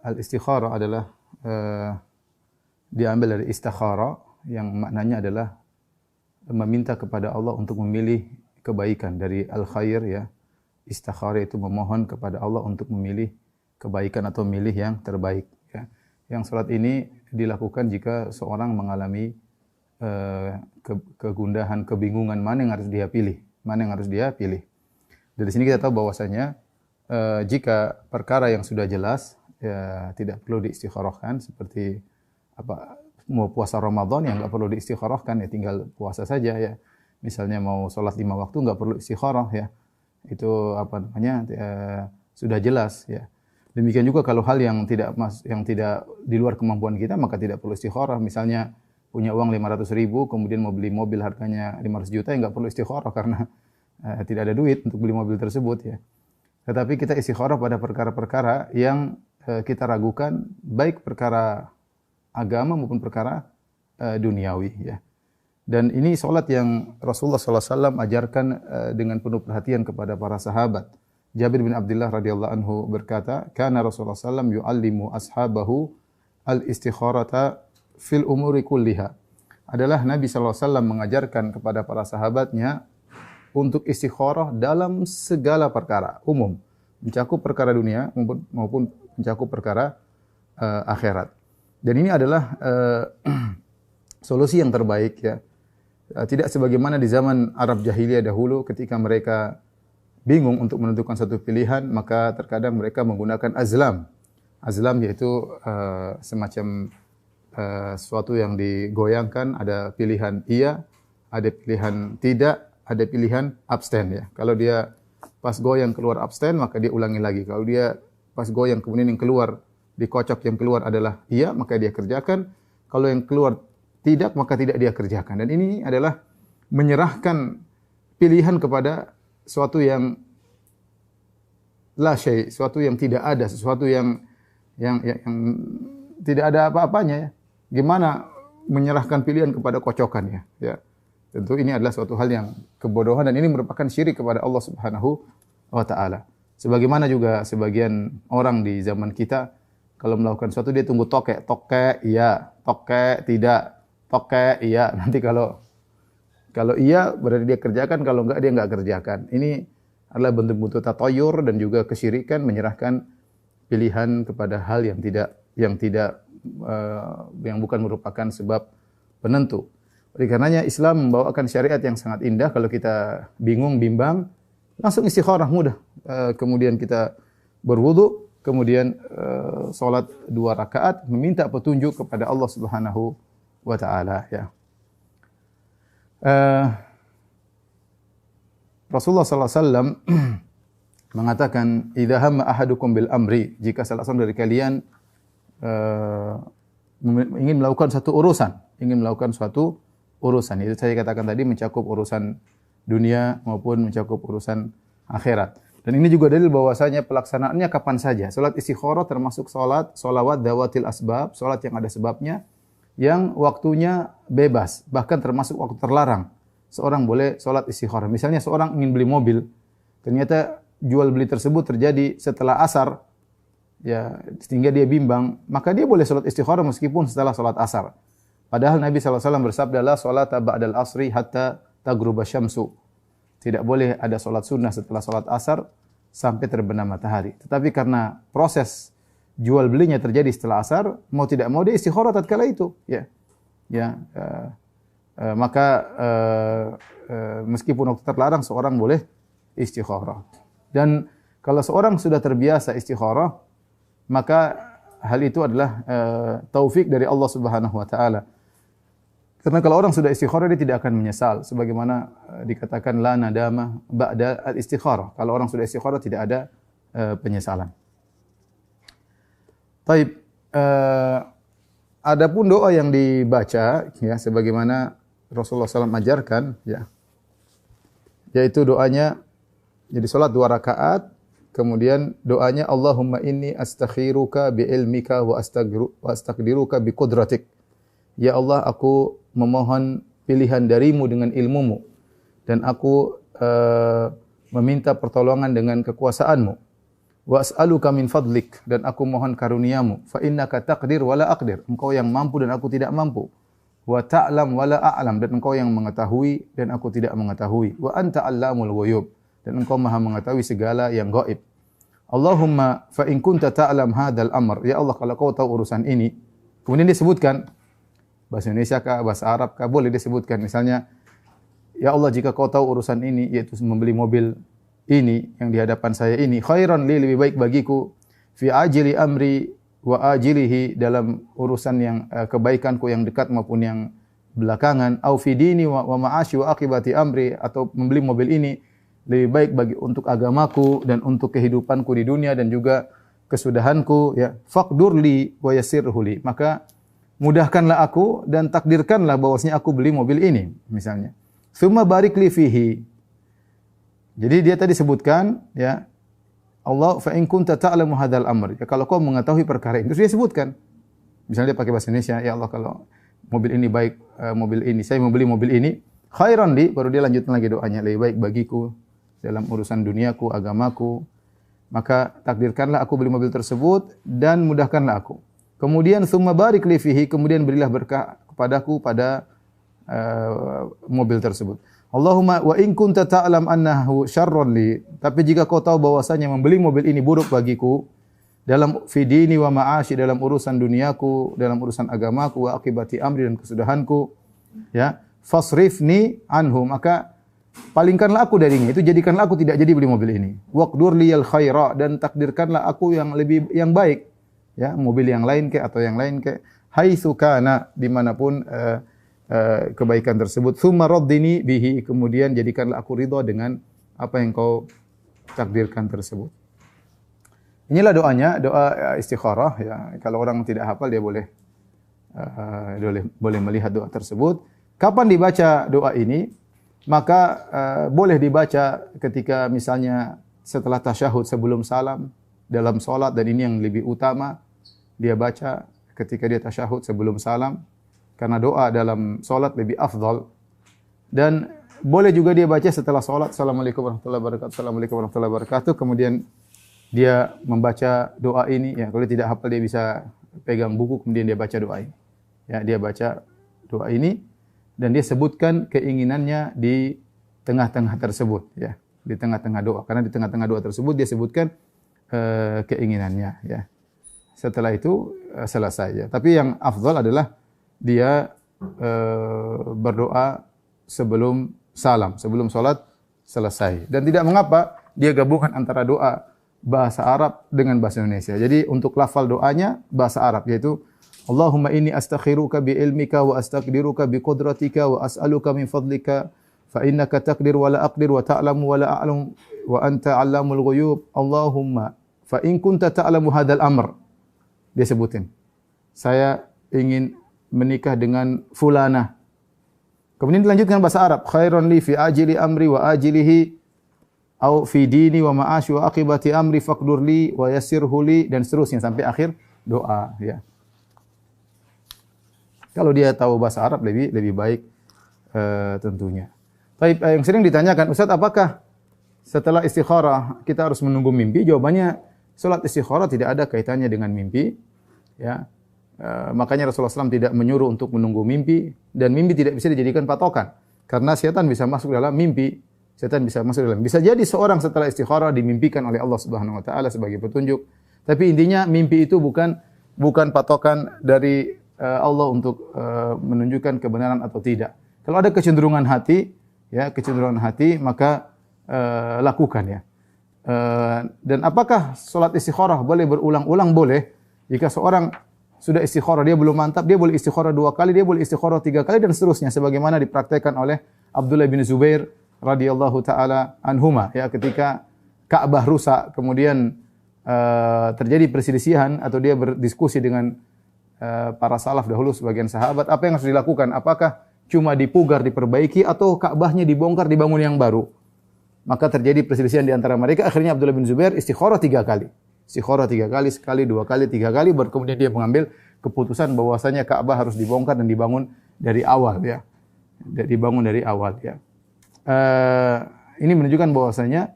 Al-istikharah adalah diambil dari istikhara yang maknanya adalah meminta kepada Allah untuk memilih kebaikan dari al-khair ya. Istikhara itu memohon kepada Allah untuk memilih kebaikan atau memilih yang terbaik ya. Yang salat ini dilakukan jika seorang mengalami kegundahan, kebingungan mana yang harus dia pilih, mana yang harus dia pilih. Dari sini kita tahu bahwasanya jika perkara yang sudah jelas ya tidak perlu diistikharahkan seperti mau puasa Ramadan yang enggak perlu diistikharahkan ya tinggal puasa saja ya. Misalnya mau salat 5 waktu enggak perlu istikharah ya. Itu sudah jelas ya. Demikian juga kalau hal yang tidak di luar kemampuan kita maka tidak perlu istikharah. Misalnya punya uang 500.000 kemudian mau beli mobil harganya 500 juta ya enggak perlu istikharah karena tidak ada duit untuk beli mobil tersebut ya. Tetapi kita istikharah pada perkara-perkara yang kita ragukan baik perkara agama maupun perkara duniawi ya. Dan ini salat yang Rasulullah SAW ajarkan dengan penuh perhatian kepada para sahabat. Jabir bin Abdullah radhiyallahu anhu berkata, "Kana Rasulullah SAW yu'allimu ashabahu al-istikharata fil umuri kulliha." Adalah Nabi SAW mengajarkan kepada para sahabatnya untuk istikharah dalam segala perkara, umum, mencakup perkara dunia maupun mencakup perkara akhirat. Dan ini adalah solusi yang terbaik ya. Tidak sebagaimana di zaman Arab jahiliyah dahulu ketika mereka bingung untuk menentukan satu pilihan, maka terkadang mereka menggunakan azlam. Azlam yaitu semacam sesuatu yang digoyangkan, ada pilihan iya, ada pilihan tidak, ada pilihan abstain ya. Kalau dia pas goyang keluar abstain, maka dia ulangi lagi. Kalau dia pas goyang kemudian yang keluar dikocok yang keluar adalah iya, maka dia kerjakan. Kalau yang keluar tidak, maka tidak dia kerjakan. Dan ini adalah menyerahkan pilihan kepada sesuatu yang la syai', sesuatu yang tidak ada, sesuatu yang tidak ada apa-apanya ya. Gimana menyerahkan pilihan kepada kocokan ya. Ya. Tentu ini adalah suatu hal yang kebodohan dan ini merupakan syirik kepada Allah Subhanahu wa taala. Sebagaimana juga sebagian orang di zaman kita kalau melakukan sesuatu dia tunggu toke iya, toke tidak. Oke, iya. Nanti kalau iya berarti dia kerjakan, kalau enggak dia enggak kerjakan. Ini adalah bentuk-bentuk tatayur dan juga kesyirikan menyerahkan pilihan kepada hal yang bukan merupakan sebab penentu. Oleh karenanya Islam membawakan syariat yang sangat indah. Kalau kita bingung, bimbang, langsung istikharah mudah. Kemudian kita berwudu, kemudian salat 2 rakaat meminta petunjuk kepada Allah Subhanahu wa ta'ala ya. Rasulullah sallallahu alaihi wasallam mengatakan, "Idza hamma ahadukum bil amri," jika salah seorang dari kalian ingin melakukan suatu urusan. Itu saya katakan tadi mencakup urusan dunia maupun mencakup urusan akhirat. Dan ini juga dalil bahwasanya pelaksanaannya kapan saja. Salat istikharah termasuk salawat dawatil asbab, salat yang ada sebabnya, yang waktunya bebas, bahkan termasuk waktu terlarang. Seorang boleh salat istikharah. Misalnya seorang ingin beli mobil, ternyata jual beli tersebut terjadi setelah asar, ya sehingga dia bimbang, maka dia boleh salat istikharah meskipun setelah salat asar. Padahal Nabi SAW bersabda, "La salata ba'dal asri hatta taghruba syamsu." Tidak boleh ada salat sunnah setelah salat asar sampai terbenam matahari. Tetapi karena proses jual belinya terjadi setelah asar, mau tidak mau dia istikharah tatkala itu, ya. Maka meskipun waktu terlarang seorang boleh istikharah. Dan kalau seorang sudah terbiasa istikharah, maka hal itu adalah taufik dari Allah Subhanahu wa taala. Karena kalau orang sudah istikharah dia tidak akan menyesal sebagaimana dikatakan la nadama ba'da al-istikharah. Kalau orang sudah istikharah tidak ada penyesalan. Baik, adapun doa yang dibaca ya sebagaimana Rasulullah SAW ajarkan ya, yaitu doanya jadi salat 2 rakaat, kemudian doanya Allahumma inni astakhiruka bi ilmika wa astaqdiruka bi qudratik. Ya Allah, aku memohon pilihan darimu dengan ilmumu dan aku meminta pertolongan dengan kekuasaanmu. wa as'aluka min fadlik, dan aku mohon karuniamu, fa innaka taqdir wa la aqdir, engkau yang mampu dan aku tidak mampu, wa ta'lam wa la a'lam, dan engkau yang mengetahui dan aku tidak mengetahui, wa anta 'allamul ghuyub, dan engkau maha mengetahui segala yang gaib. Allahumma fa in kunta ta'lam hadzal amr, ya Allah kalau kau tahu urusan ini. Kemudian disebutkan bahasa Indonesia kah, bahasa Arab kah, boleh disebutkan. Misalnya, ya Allah jika kau tahu urusan ini, yaitu membeli mobil ini yang di hadapan saya ini, khairan li, lebih baik bagiku, fi ajili amri wa ajilihi, dalam urusan yang kebaikanku yang dekat maupun yang belakangan, au fi dini wa ma'ashi wa akibati amri, atau membeli mobil ini lebih baik bagi untuk agamaku dan untuk kehidupanku di dunia dan juga kesudahanku, ya. Faqdurli wa yassirhu li, maka mudahkanlah aku dan takdirkanlah bahwasanya aku beli mobil ini misalnya. Tsumma barik li fihi. Jadi dia tadi sebutkan, ya, Allah fa in kunta ta'lamu hadzal amr, ya, kalau kau mengetahui perkara itu. Terus dia sebutkan. Misalnya dia pakai bahasa Indonesia, ya Allah kalau mobil ini baik, mobil ini saya membeli mobil ini, khairan li, baru dia lanjutkan lagi doanya, lebih baik bagiku dalam urusan duniaku, agamaku, maka takdirkanlah aku beli mobil tersebut dan mudahkanlah aku. Kemudian tsumma barik li fihi, kemudian berilah berkah kepadaku pada mobil tersebut. Allahumma wa in kunta ta'lam annahu syarrun li, tapi jika kau tahu bahwasanya membeli mobil ini buruk bagiku dalam fi dini wa ma'ashi, dalam urusan duniaku, dalam urusan agamaku, wa akibati amri, dan kesudahanku, ya, fasrifni anhu, maka palingkanlah aku darinya, itu jadikanlah aku tidak jadi beli mobil ini. Waqdur liyal khaira, dan takdirkanlah aku yang baik, ya, mobil yang lain ke atau yang lain ke, haitsu kana, dimanapun kebaikan tersebut. Tsumma raddini bihi, kemudian jadikanlah aku ridha dengan apa yang kau takdirkan tersebut. Inilah doanya, doa istikharah, ya. Kalau orang tidak hafal dia boleh melihat doa tersebut. Kapan dibaca doa ini? Maka boleh dibaca ketika misalnya setelah tasyahud sebelum salam dalam salat, dan ini yang lebih utama, dia baca ketika dia tasyahud sebelum salam, karena doa dalam salat lebih afdal. Dan boleh juga dia baca setelah salat, Assalamualaikum warahmatullahi wabarakatuh, Assalamualaikum warahmatullahi wabarakatuh, kemudian dia membaca doa ini, ya. Kalau tidak hafal dia bisa pegang buku kemudian dia baca doa ini. Ya, dia baca doa ini dan dia sebutkan keinginannya di tengah-tengah tersebut, ya. Di tengah-tengah doa. Karena di tengah-tengah doa tersebut dia sebutkan keinginannya, ya. Setelah itu selesai, ya. Tapi yang afdal adalah dia berdoa sebelum salam, sebelum salat selesai. Dan tidak mengapa dia gabungkan antara doa bahasa Arab dengan bahasa Indonesia. Jadi untuk lafal doanya bahasa Arab, yaitu Allahumma inni astakhiruka bi ilmika wa astaqdiruka bi qudratika wa as'aluka min fadlika fa innaka taqdir wa la aqdir wa ta'lamu wa la a'lam wa anta 'allamul ghuyub. Allahumma fa in kunta ta'lamu hadzal amr. Dia sebutin, saya ingin menikah dengan fulanah. Kemudian dilanjutkan bahasa Arab, khairan li fi ajili amri wa ajilihi au fi dini wa ma'ashi wa akibati amri faqdur li wa yassirhu li, dan seterusnya sampai akhir doa, ya. Kalau dia tahu bahasa Arab lebih baik tentunya. Baik, yang sering ditanyakan, Ustaz, apakah setelah istikharah kita harus menunggu mimpi? Jawabannya, salat istikharah tidak ada kaitannya dengan mimpi, ya. Makanya Rasulullah SAW tidak menyuruh untuk menunggu mimpi, dan mimpi tidak bisa dijadikan patokan karena setan bisa masuk dalam mimpi. Bisa jadi seorang setelah istikharah dimimpikan oleh Allah Subhanahu wa taala sebagai petunjuk. Tapi intinya mimpi itu bukan patokan dari Allah untuk menunjukkan kebenaran atau tidak. Kalau ada kecenderungan hati, maka lakukan, ya. Dan apakah salat istikharah boleh berulang-ulang? Boleh. Jika seorang sudah istikharah, dia belum mantap, dia boleh istikharah 2 kali, dia boleh istikharah 3 kali, dan seterusnya, sebagaimana dipraktekkan oleh Abdullah bin Zubair radhiyallahu taala anhuma, ya, ketika Ka'bah rusak, kemudian terjadi perselisihan atau dia berdiskusi dengan para salaf dahulu, sebagian sahabat, apa yang harus dilakukan? Apakah cuma dipugar, diperbaiki, atau Ka'bahnya dibongkar, dibangun yang baru? Maka terjadi perselisihan di antara mereka. Akhirnya Abdullah bin Zubair istikharah 3 kali. Istikharah 3 kali, sekali, 2 kali, 3 kali, baru kemudian dia mengambil keputusan bahwasanya Ka'bah harus dibongkar dan dibangun dari awal, ya. Dibangun dari awal, ya. Ini menunjukkan bahwasanya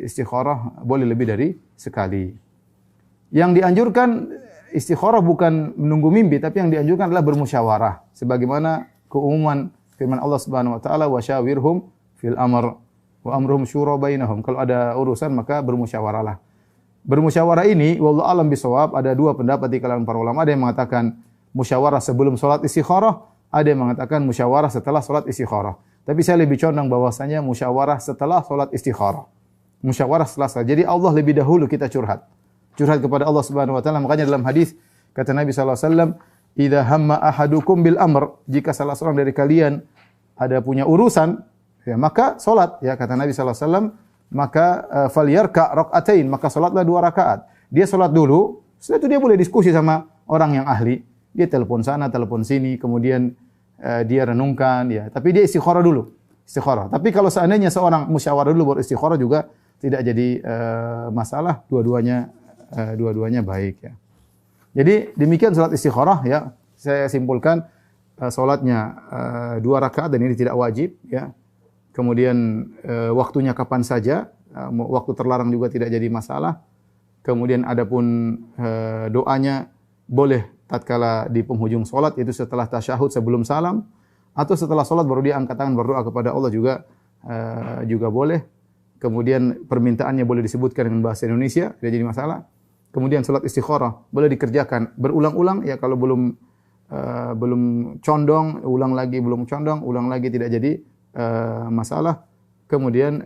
istikharah boleh lebih dari sekali. Yang dianjurkan istikharah bukan menunggu mimpi, tapi yang dianjurkan adalah bermusyawarah. Sebagaimana keumuman firman Allah Subhanahu wa taala, "Wa syawirhum fil amr wa amruhum syura bainahum." Kalau ada urusan maka bermusyawarahlah. Bermusyawarah ini wallahu alam bisawab, ada dua pendapat di kalangan para ulama. Ada yang mengatakan musyawarah sebelum salat istikharah, ada yang mengatakan musyawarah setelah salat istikharah. Tapi saya lebih condong bahwasanya musyawarah setelah salat istikharah. Musyawarah setelah salat. Jadi Allah lebih dahulu kita curhat. Curhat kepada Allah Subhanahu wa taala. Makanya dalam hadis kata Nabi sallallahu alaihi wasallam, "Idza hamma ahadukum bil amr," jika salah seorang dari kalian ada punya urusan, ya maka salat. Ya kata Nabi sallallahu alaihi wasallam, maka falyarka rakaatain, maka salatlah 2 rakaat. Dia salat dulu, setelah itu dia boleh diskusi sama orang yang ahli. Dia telepon sana, telepon sini, kemudian dia renungkan, ya. Tapi dia istikharah dulu. Istikharah. Tapi kalau seandainya seorang musyawarah dulu baru istikharah juga tidak jadi masalah, dua-duanya baik, ya. Jadi demikian salat istikharah, ya. Saya simpulkan salatnya 2 rakaat dan ini tidak wajib, ya. Kemudian waktunya kapan saja, waktu terlarang juga tidak jadi masalah. Kemudian adapun doanya boleh tatkala di penghujung salat, itu setelah tasyahud sebelum salam, atau setelah salat baru dia angkat tangan berdoa kepada Allah juga boleh. Kemudian permintaannya boleh disebutkan dengan bahasa Indonesia, tidak jadi masalah. Kemudian salat istikharah boleh dikerjakan berulang-ulang, ya kalau belum condong, ulang lagi, belum condong, ulang lagi, tidak jadi masalah. Kemudian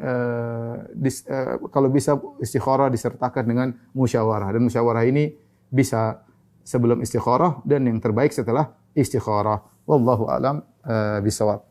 kalau bisa istikharah disertakan dengan musyawarah, dan musyawarah ini bisa sebelum istikharah dan yang terbaik setelah istikharah. Wallahu a'lam bishawab.